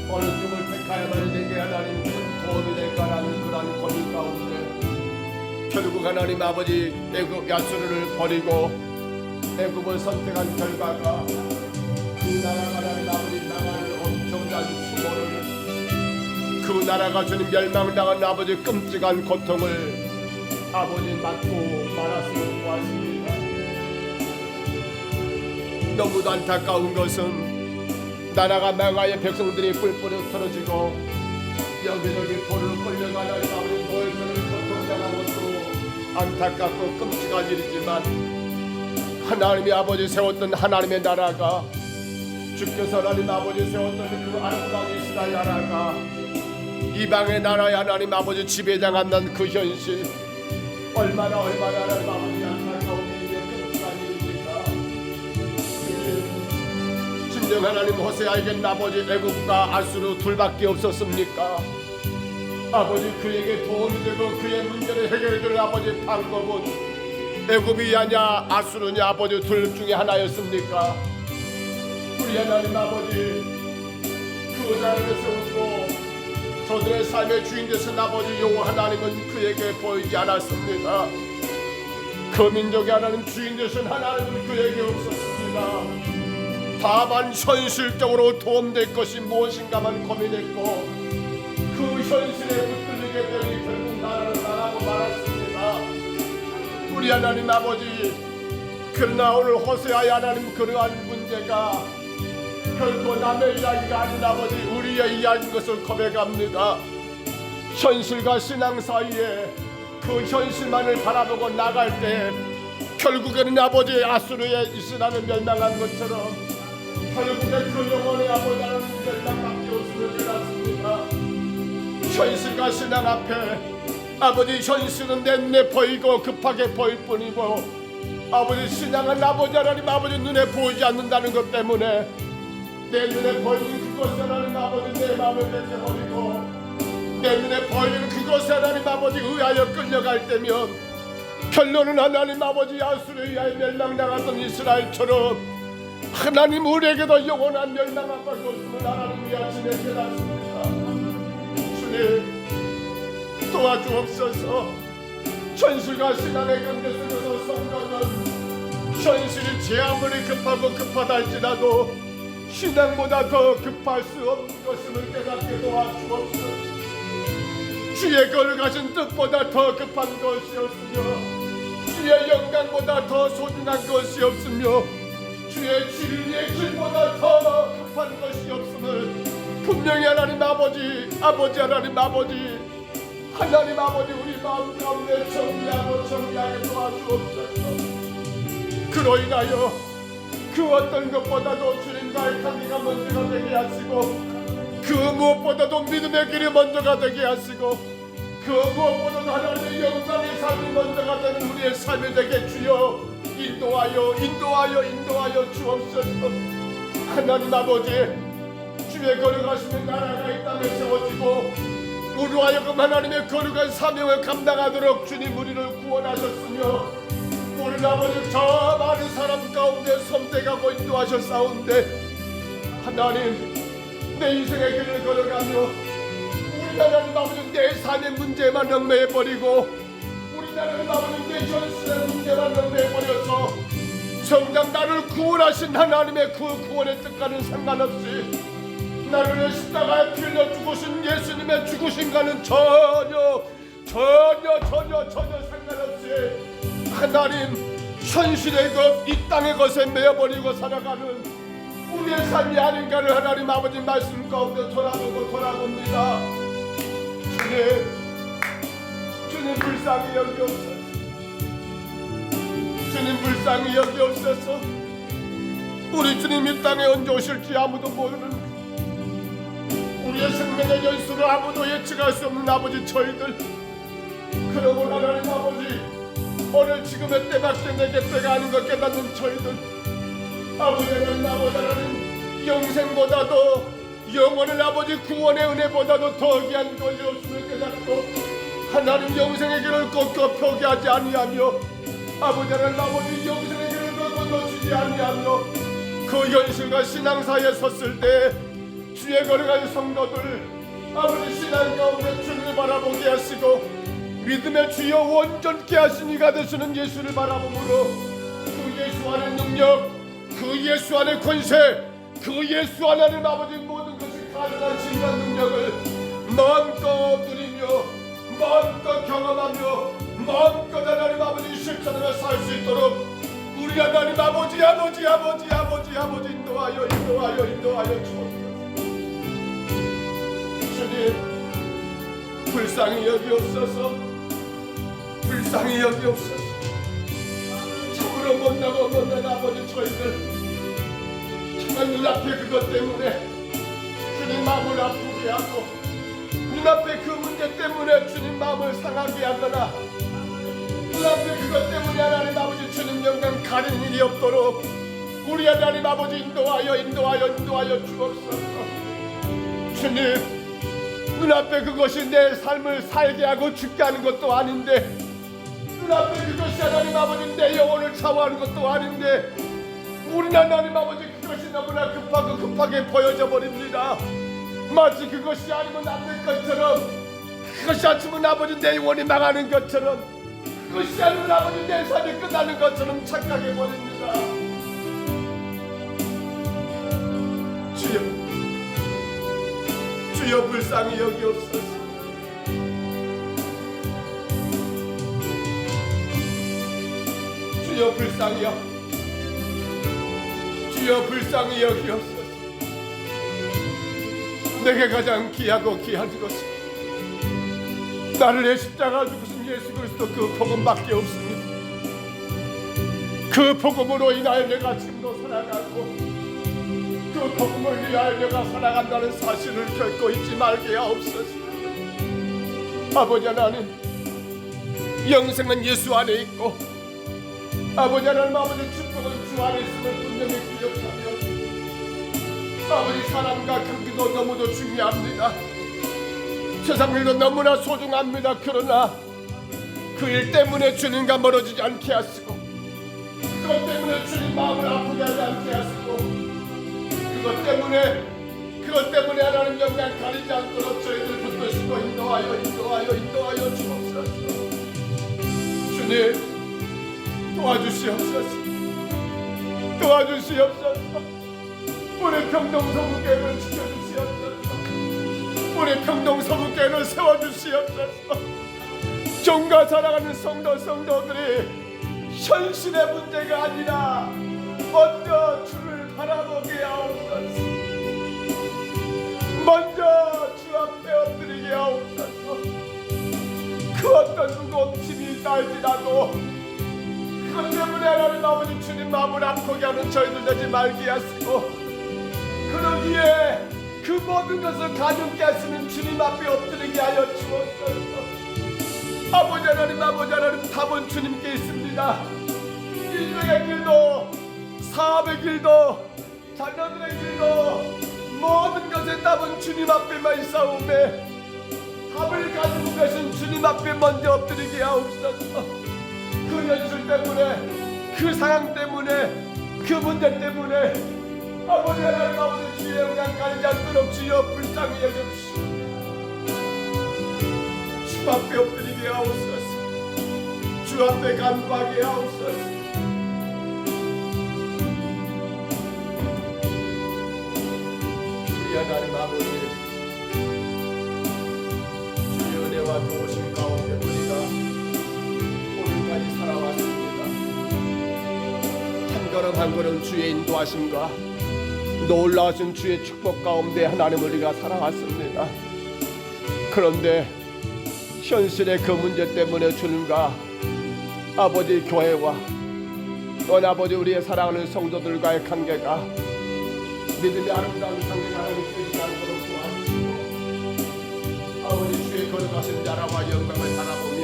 어느 쪽을 택하야만이 내게 하나님 큰 도움이 될까라는 그런 고민 가운데 결국 하나님 아버지 애굽 야수르를 버리고 애굽을 선택한 결과가 그 나라가 하나님 아버지 나라를 엄청난 수고를, 그 나라가 주님 멸망당한 아버지 끔찍한 고통을 아버지 맞고 말았음을 보았습니다. 너무도 안타까운 것은 나라가 망하여 백성들이 뿔뿔이 흩어지고 여기저기 돌을 끌려가는 아버지 노예들을 고통당한 것도 안타깝고 끔찍한 일이지만 하나님이 아버지 세웠던 하나님의 나라가, 주께서 하나님 아버지 세웠던 그 아름다운 이스라엘 나라가 이방의 나라의 하나님 아버지 지배당한다는 그 현실, 얼마나 하나님 아버지 안타까운 일이며 끔찍한 일입니까? 진정 하나님 호세아에겐 아버지 애굽과 아수르 둘밖에 없었습니까? 아버지 그에게 도움이 되고 그의 문제를 해결해줄 아버지 방법은 애굽이냐 아수르냐 아버지 둘 중에 하나였습니까? 우리 하나님 아버지 그 나라를 세우고 저들의 삶의 주인 되신 아버지 여호와 하나님은 그에게 보이지 않았습니다. 그 민족의 하나님 주인 되신 하나님은 그에게 없었습니다. 다만 현실적으로 도움될 것이 무엇인가만 고민했고 그 현실에 붙들리게 되니 결국 나라를 나라고 말았습니다. 우리 하나님 아버지, 그러나 오늘 호세아의 하나님 그러한 문제가 결코 남의 이야기가 아닌 아버지 우리의 이야기인 것을 고백합니다. 현실과 신앙 사이에 그 현실만을 바라보고 나갈 때 결국에는 아버지 아수르의 이스라엘은 멸망한 것처럼 결국에 그 영혼의 아버지 하나님 멸망밖에 없음을 깨닫습니다. 현실과 신앙 앞에 아버지 현실은 내 눈에 보이고 급하게 보일 뿐이고 아버지 신앙은 아버지 하나님 아버지 눈에 보이지 않는다는 것 때문에 내 눈에 보이는 그것을 하나님 아버지 내 마음을 뺏겨버리고 내 눈에 보이는 그것을 하나님 아버지 의하여 끌려갈 때면 결론은 하나님 아버지 아수르에 의하여 멸망당하던 이스라엘처럼 하나님 우리에게도 영원한 멸망한 것이 없음을 하나님이 아침에 깨닫습니다. 주님 도와주옵소서. 현실과 신앙의 관계 속에서 성도는 현실이 제 아무리 급하고 급하다 할지라도 신앙보다 더 급할 수 없는 것임을 깨닫게 도와주옵소서. 주의 거룩하신 뜻보다 더 급한 것이 없으며 주의 영광보다 더 소중한 것이 없으며 주의 진리의 길보다 더 급한 것이 없음을 분명히 하나님 아버지 하나님 아버지 우리 마음 가운데 정리하게 도와주옵소서. 그로 인하여 그 어떤 것보다도 주님과의 관계가 먼저가 되게 하시고 그 무엇보다도 믿음의 길이 먼저가 되게 하시고 그 무엇보다도 하나님의 영광의 삶이 먼저가 되는 우리의 삶이 되게 주여 인도하여 주옵소서. 하나님 아버지 주의 거룩하시는 나라가 이 땅에 세워지고 우리로 하여금 하나님의 거룩한 사명을 감당하도록 주님 우리를 구원하셨으며 우리는 아버지 저 많은 사람 가운데 선택하고 인도하셨사온데 하나님 내 인생의 길을 걸어가며 우리 하나님 아버지 내 삶의 문제만 얽매여버리고 우리 하나님 아버지 내 현실의 문제만 얽매여버려서 정작 나를 구원하신 하나님의 그 구원의 뜻과는 상관없이 나를 위해 십자가에 피 흘려 죽으신 예수님의 죽으신과는 전혀 상관없이 하나님 현실의 것, 이 땅의 것에 매여버리고 살아가는 우리의 삶이 아닌가를 하나님 아버지 말씀 가운데 돌아봅니다. 주님 불쌍히 여기옵소서. 주님 불쌍히 여기옵소서. 우리 주님 이 땅에 언제 오실지 아무도 모르는 우리의 생명의 연수를 아무도 예측할 수 없는 아버지 저희들, 그러고 하나님 아버지 오늘 지금의 때밖에 내게 때가 아닌 것 깨닫는 저희들, 아버지 하나님 아버지 하나님 영생보다도 영원한 아버지 구원의 은혜보다도 더 귀한 것이 없음을 깨닫고 하나님 영생의 길을 꺾어 포기하지 아니하며 아버지 하나님 아버지 영생의 길을 꺾어 놓치지 아니하며 그 현실과 신앙 사이에 섰을 때 주의 걸어가는 성도들 아버지 신앙 가운데 주님을 바라보게 하시고 믿음의 주여 온전케 하신 이가 되시는 예수를 바라보므로 그 예수 안의 능력 그 예수 안의 권세 그 예수 안에 아버지 모든 것이 가능한 진리한 능력을 마음껏 누리며 마음껏 경험하며 마음껏 하나님 아버지 실천하며 살 수 있도록 우리 하나님 아버지 인도하여 주옵소서. 주님 불쌍히 여기옵소서. 불쌍히 여기옵소서. 참으로 못난 아버지 저희들 정말 눈앞에 그것 때문에 주님 마음을 아프게 하고 눈앞에 그 문제 때문에 주님 마음을 상하게 하거나 눈앞에 그것 때문에 하나님 아버지 주님 영광 가리는 일이 없도록 우리 하나님 아버지 인도하여 주옵소서. 주님 눈앞에 그것이 내 삶을 살게 하고 죽게 하는 것도 아닌데 눈앞에 그것이 하나님 아버지 내 영혼을 좌우하는 것도 아닌데 우리 하나님 아버지 그것이 너무나 급하게 보여져 버립니다. 마치 그것이 아니면 안 될 것처럼 그것이 아니면 아버지 내 영혼이 망하는 것처럼 그것이 아니면 아버지 내 삶이 끝나는 것처럼 착각해 버립니다. 주여 불쌍히 여기옵소서. 주여 불쌍히 여기옵소서. 내게 가장 귀하고 귀한 것은 나를 내 십자가 죽으신 예수 그리스도 그 복음밖에 없습니다. 그 복음으로 인하여 내가 지금도 살아가고 그 복음을 위하여 내가 살아간다는 사실을 결코 잊지 말게 하옵소서. 아버지 하나님 영생은 예수 안에 있고 아버지 하나님 아버지 축복은 주 안에 있음을 분명히 기억하며 아버지 사랑과 긍기도 너무도 중요합니다. 세상 일도 너무나 소중합니다. 그러나 그 일 때문에 주님과 멀어지지 않게 하시고 그것 때문에 주님 마음을 아프게 하지 않게 하시고 그것 때문에 하나님 영광 가리지 않도록 저희들 붙드시고 인도하여 주옵소서. 주님 도와주시옵소서. 우리 평동서구교회를 지켜주시옵소서. 우리 평동서구교회를 세워주시옵소서. 종과 사랑하는 성도들이 현실의 문제가 아니라 먼저 주를 바라보게 하옵소서. 먼저 주 앞에 엎드리게 하옵소서. 그 어떤 무거운 짐이 있다 할지라도 그것 때문에 하나님 아버지 주님 마음을 아프게 하는 저희들 되지 말게 하시고 그러기에 그 모든 것을 가볍게 하시는 주님 앞에 엎드리게 하여 주옵소서. 아버지 하나님 답은 주님께 있습니다. 인생의 길도 사업의 길도 자녀들의 길도 모든 것의 답은 주님 앞에만 있사오매 답을 가지고 계신 주님 앞에 먼저 엎드리게 하옵소서. 그 현실 때문에 그 상황 때문에 그 문제 때문에 아버지 하나님 아버지 주의 영광 가리지 않도록 주여 불쌍히 여겨주시오. 주 앞에 엎드리게 하옵소서. 주 앞에 간구하게 하옵소서. 우리 하나님 아버지 주의 은혜와 도우심 가운데 우리가 오늘까지 살아왔습니다. 한 걸음 한 걸음 주의 인도하심과 놀라우신 주의 축복 가운데 하나님 우리가 살아왔습니다. 그런데 현실의 그 문제 때문에 주님과 아버지 교회와 또 아버지 우리의 사랑하는 성도들과의 관계가 믿음의 아름다운 관계가 되지 않도록 도와주시고 아버지 주의 거룩하신 나라와 영광을 바라보며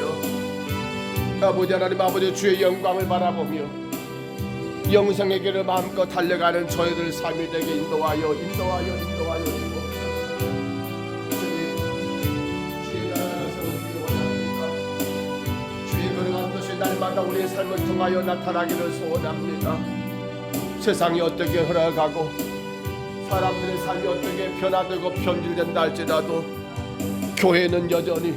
아버지 하나님 아버지 주의 영광을 바라보며 영생의 길을 마음껏 달려가는 저희들 삶이 되게 인도하여 주옵소서. 날마다 우리의 삶을 통하여 나타나기를 소원합니다. 세상이 어떻게 흘러가고 사람들의 삶이 어떻게 변화되고 변질된다 할지라도 교회는 여전히,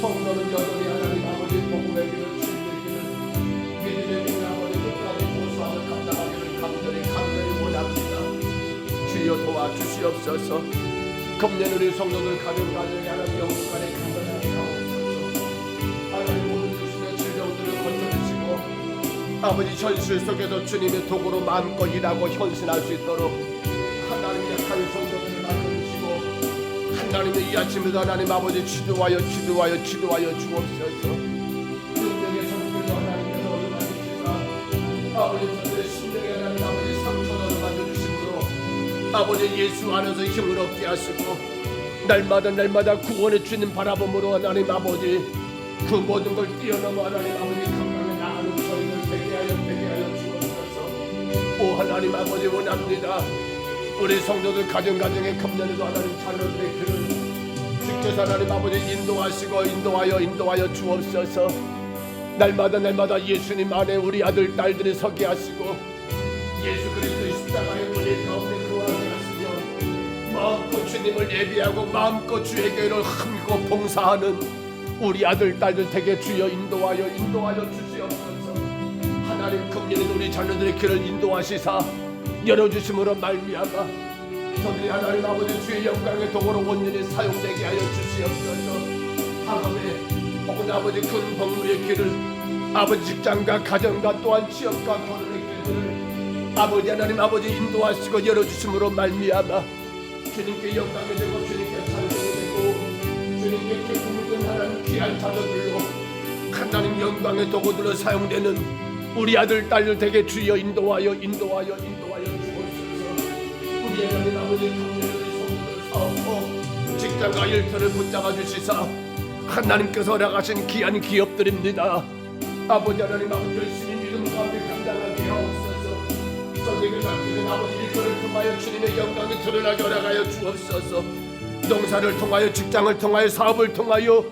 성도는 여전히 하나님 아버지 복음의 길을 즐기기를, 믿음의 길을 아버지 끝까지 고수하며 감당하기를 간절히 원합니다. 주여 도와주시옵소서. 금년 우리 성도들 가정에 하나님 영혼간에 간절하게 하옵소서. 하나님 모든 주신의 질병들을 건져주시고 아버지 현실 속에서 주님의 도구로 마음껏 일하고 헌신할 수 있도록 하나님의 약한 성도들을 만들어주시고, 하나님의 이 아침에도 하나님 아버지 기도하여 주옵소서. 운명의 성도들도 하나님께서 얻어가주시사 아버지 저들의 심령에 하나님 아버지 상처를 얻어가주심으로 아버지 예수 안에서 힘을 얻게 하시고, 날마다 구원의 주님 바라봄으로 하나님 아버지 그 모든 걸 뛰어넘어 하나님 아버지 강강에 나가는 저희를 되게 하여 주옵소서. 오 하나님 아버지 원합니다. 우리 성도들 가정에 금년에도 하나님 자녀들의 길을 주께서 하나님 아버지 인도하여 주옵소서. 날마다 예수님 안에 우리 아들 딸들이 서게 하시고, 예수 그리스도의 십자가의 은혜 가운데 그와 같으며 마음껏 주님을 예비하고 마음껏 주의 교회를 힘고 봉사하는 우리 아들 딸들 되게 주여 인도하여 주시옵소서. 하나님 금년에도 우리 자녀들의 길을 인도하시사 열어주심으로 말미암아 저들이 하나님 아버지 주의 영광의 도구로 온전히 사용되게 하여 주시옵소서. 학업에 혹은 아버지 큰 복무의 길을, 아버지 직장과 가정과 또한 취업과 결혼의 길들을 아버지 하나님 아버지 인도하시고 열어주심으로 말미암아 주님께 영광이 되고 주님께 찬송이 되고 주님께 기쁨을 든 하나님 귀한 자녀들로 하나님 영광의 도구들로 사용되는 우리 아들 딸들 되게 주여 인도하여 주옵소서. 우리 하나님 아버지 강렬의 성도들 사업고 직장과 일터를 붙잡아 주시사 하나님께서 허락하신 귀한 기업들입니다. 아버지 하나님 아버지 열심히 믿음 가운데 감당하게 하옵소서. 저에게 맡기는 아버지 일터를 통하여 주님의 영광이 드러나게 허락하여 주옵소서. 농사를 통하여 직장을 통하여 사업을 통하여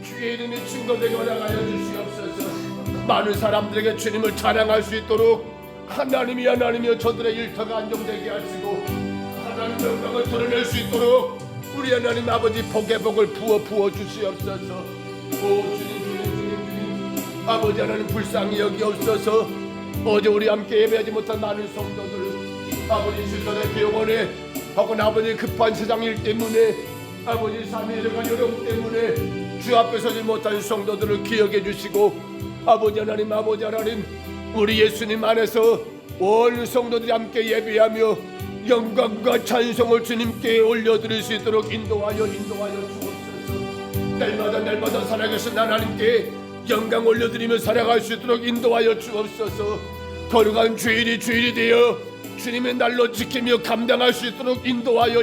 주의 이름이 증거되게 허락하여 주시옵소서. 많은 사람들에게 주님을 자랑할 수 있도록 하나님이여 저들의 일터가 안정되게 하시고 하나님 영광을 드러낼 수 있도록 우리 하나님 아버지 복의 복을 부어 주시옵소서. 오 주님 아버지 하나님 불쌍히 여기옵소서. 어제 우리 함께 예배하지 못한 많은 성도들 아버지 시설의 병원에 혹은 아버지 급한 세상 일 때문에 아버지 삶의 일과 여름 때문에 주 앞에 서지 못한 성도들을 기억해 주시고 아버지 하나님 우리 예수님 안에서 온 성도들이 함께 예배하며 영광과 찬송을 주님께 올려드릴 수 있도록 인도하여 주옵소서. 날마다 살아계신 하나님께 영광 올려드리며 살아갈 수 있도록 인도하여 주옵소서. 거룩한 주일이 되어 주님의 날로 지키며 감당할 수 있도록 인도하여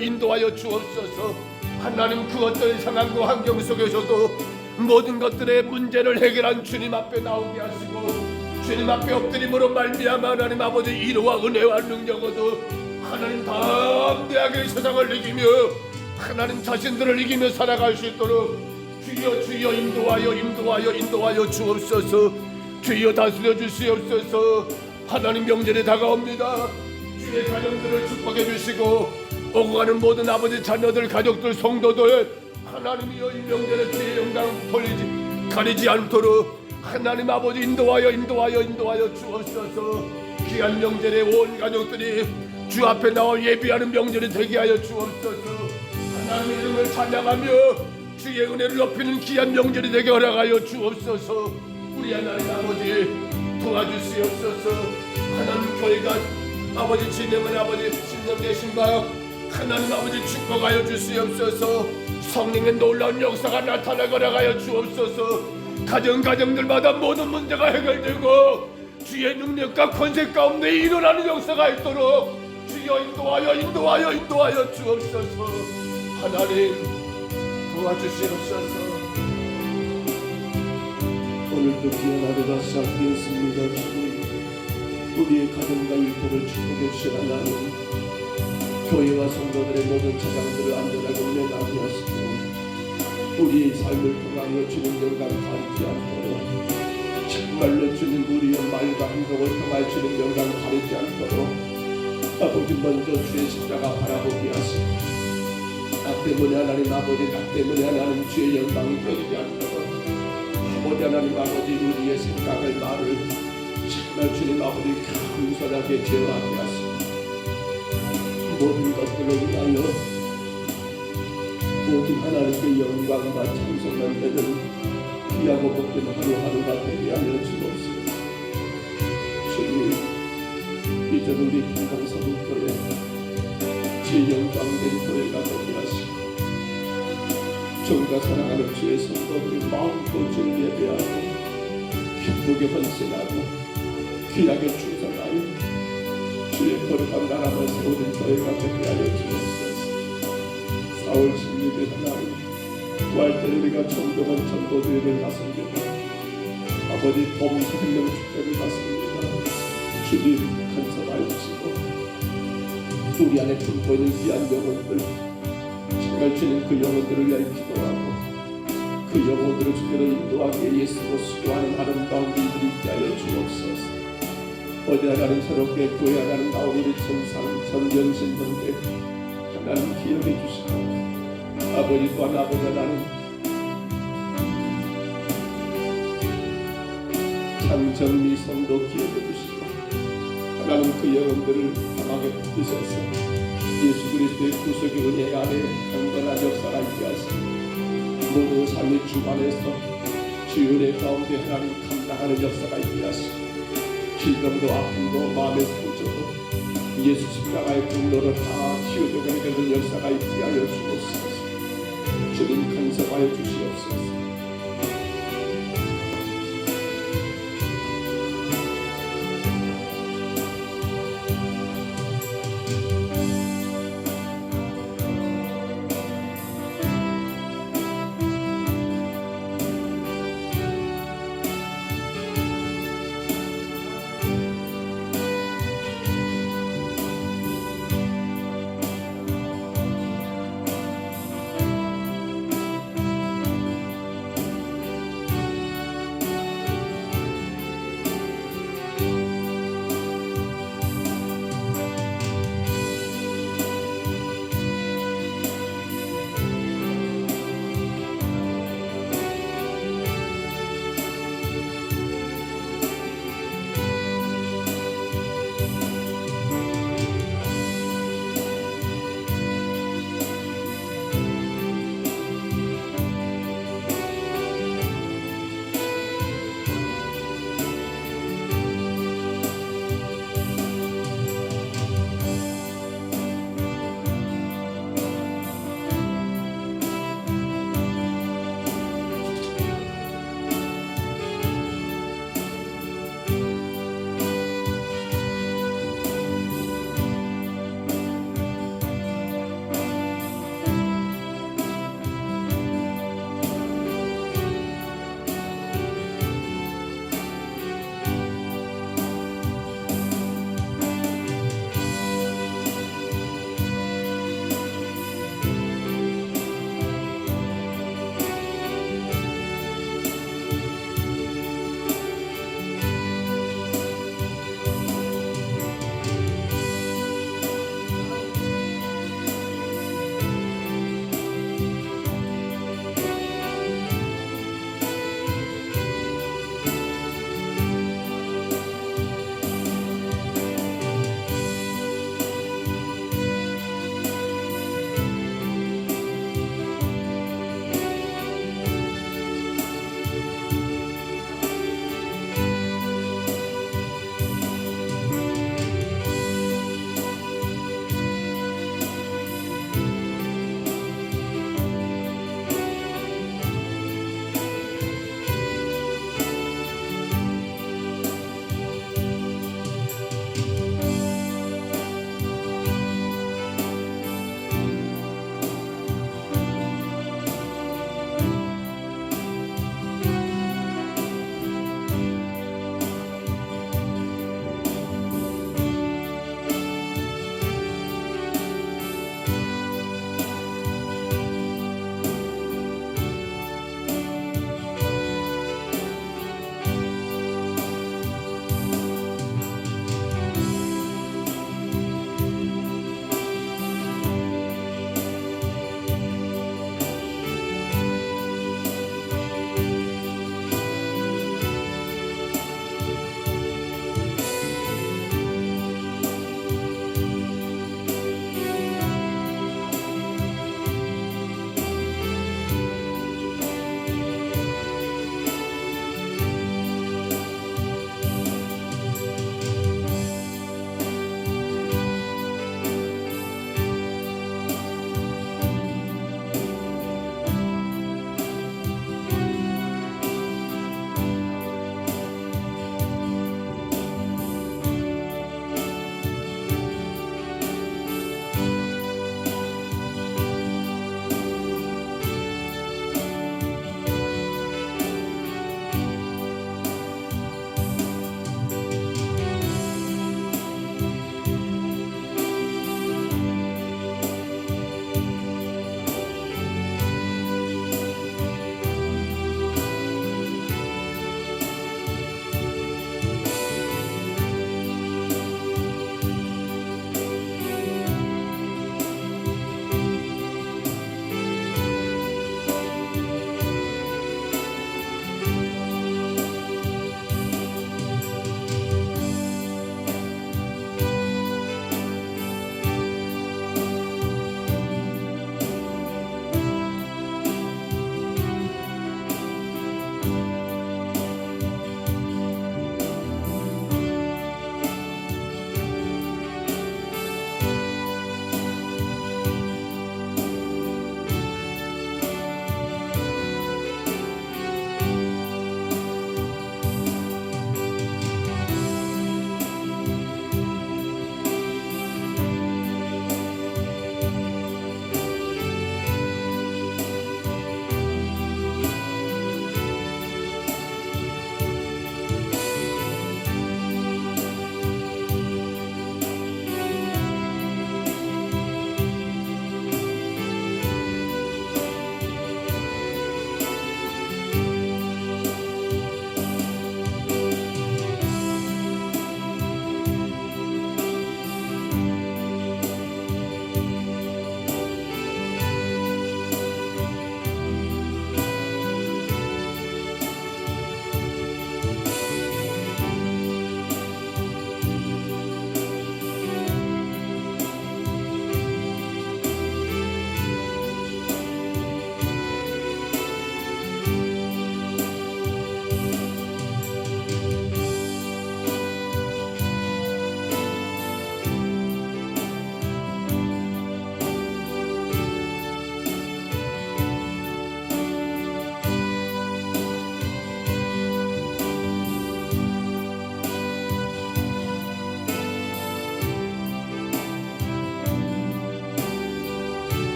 주옵소서. 하나님 그 어떤 상황과 환경 속에서도 모든 것들의 문제를 해결한 주님 앞에 나오게 하시고 주님 앞에 엎드림으로 말미암아 하나님 아버지 위로와 은혜와 능력으로 하나님 담대하게 세상을 이기며 하나님 자신들을 이기며 살아갈 수 있도록 주여 인도하여 주옵소서. 주여 다스려 주시옵소서. 하나님 명절이 다가옵니다. 주의 가정들을 축복해 주시고 오고 가는 모든 아버지 자녀들 가족들 성도들 하나님이여 이 명절에 주의 영광 가리지 않도록 하나님 아버지 인도하여 주옵소서. 귀한 명절에 온 가족들이 주 앞에 나와 예비하는 명절이 되게 하여 주옵소서. 하나님의 이름을 찬양하며 주의 은혜를 높이는 귀한 명절이 되게 허락하여 주옵소서. 우리 하나님 아버지 도와주시옵소서. 하나님 교회가 아버지 진행은 아버지 신령되신 바 하나님 아버지 축복하여 주시옵소서. 성령의 놀라운 역사가 나타나게 허락하여 주옵소서. 가정들마다 모든 문제가 해결되고 주의 능력과 권세 가운데 일어나는 역사가 있도록 주여 인도하여 주옵소서. 하나님 도와주시옵소서. 오늘도 귀한 하루가 시작되었습니다. 주님 우리의 가정과 일터를 축복해 주신 하나님 교회와 성도들의 모든 차장들을 안전하게 운행하게 하시고 우리의 삶을 통하여 주는 영광 가리지 않도록 정말로 주님 우리의 말과 행동을 통할 주님 영광 가리지 않도록 아버지 먼저 주의 십자가 바라보게 하시고 나 때문에 하나님 아버지 나 때문에 하나님 주의 영광이 되지 않도록 아버지 하나님 아버지 우리의 생각을 말을 정말 주님 아버지 겸손하게 제어하게 하시고 모든 것들을 위하여 모든 하나님의 영광과 찬송만 되는 귀하고 복된 하루하루가 되게 하여 주옵소서. 주님 이제 우리 평강서북교회 주의 영광된 교회가 되게 하시고 종과 사랑하는 주의 성도들이 마음껏 주를 예배하고 기쁘게 헌신하고 귀하게 충성하여 주의 거룩한 나라를 세우는 교회가 되게 하여 주옵소서. 4월 16일 하나님 부활절 우리가 청정원 전도대회를 갔습니다. 아버지 범사 생명 축제를 갔습니다. 주님 간섭하여 주시고 우리 안에 품고 있는 귀한 영혼들 정말 주님 그 영혼들을 위하여 기도하고 그 영혼들을 주께로 인도하기에 예수로 수고하는 아름다운 일들이 있게 하여 주옵소서. 어디 하나님 새롭게 교회 하나님 나온 우리 전연신 형제 하나님 기억해 주시고 아버지 또한 아버지 하나님 장정미 성도 기억해 주시고 하나님 그 영혼들을 강하게 붙드셔서 예수 그리스도의 구속의 은혜 안에 강건한 역사가 있게 하시고 모든 삶의 주 안에서 주의 은혜 가운데 하나님 감당하는 역사가 있게 하시고 질병도 아픔도 마음의 상처도 예수 십자가의 공로를 다 치유되게 되는 역사가 있게 하여 주옵소서. 주님 간섭하여 주시옵소서.